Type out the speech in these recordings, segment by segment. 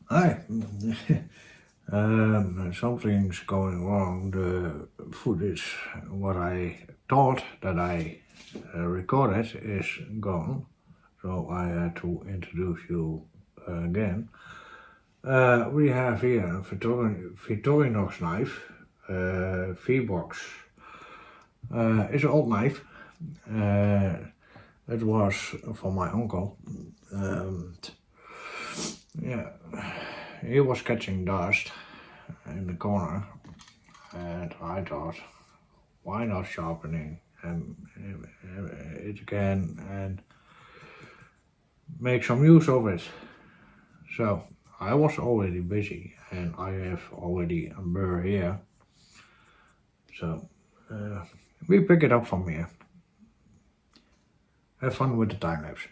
Hi. Something's going wrong. The footage, what I thought that I recorded, is gone. So I had to introduce you again. We have here a Victorinox knife, V-box. It's an old knife. It was from my uncle. Yeah, he was catching dust in the corner, and I thought, why not sharpening it again and make some use of it. So I was already busy, and I have already a burr here. So we pick it up from here. Have fun with the time lapse.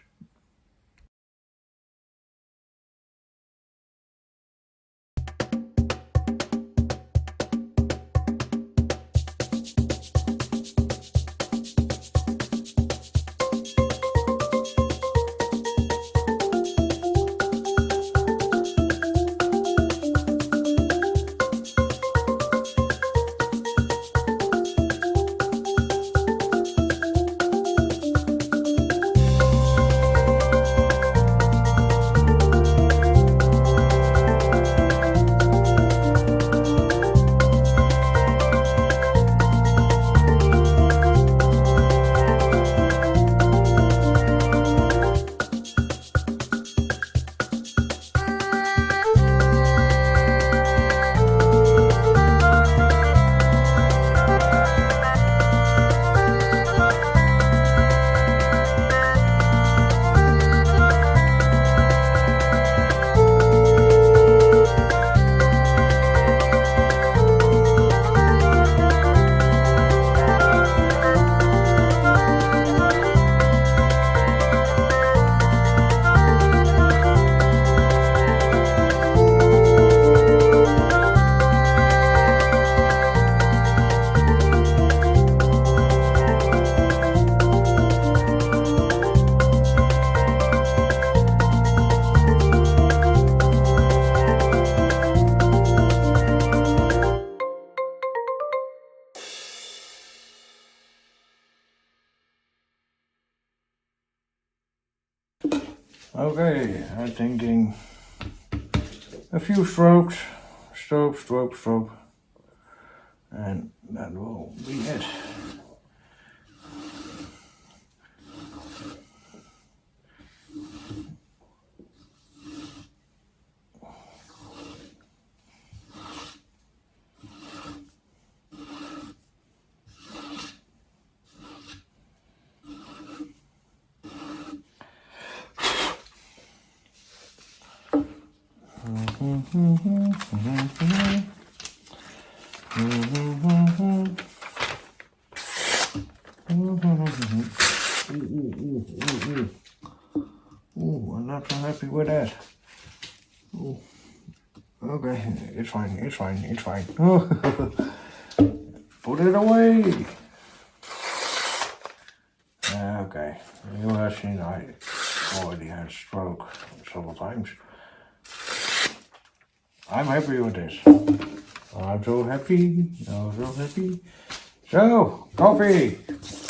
Okay, I'm thinking a few strokes, stroke, and that will be it. Ooh, I'm not so happy with that. Ooh. Okay, it's fine. Oh, put it away. Okay, you have seen I already had stroke several times. I'm happy with this. I'm so happy. So, coffee.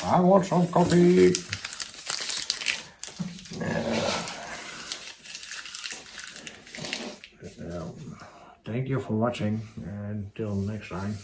I want some coffee. Thank you for watching, and until next time.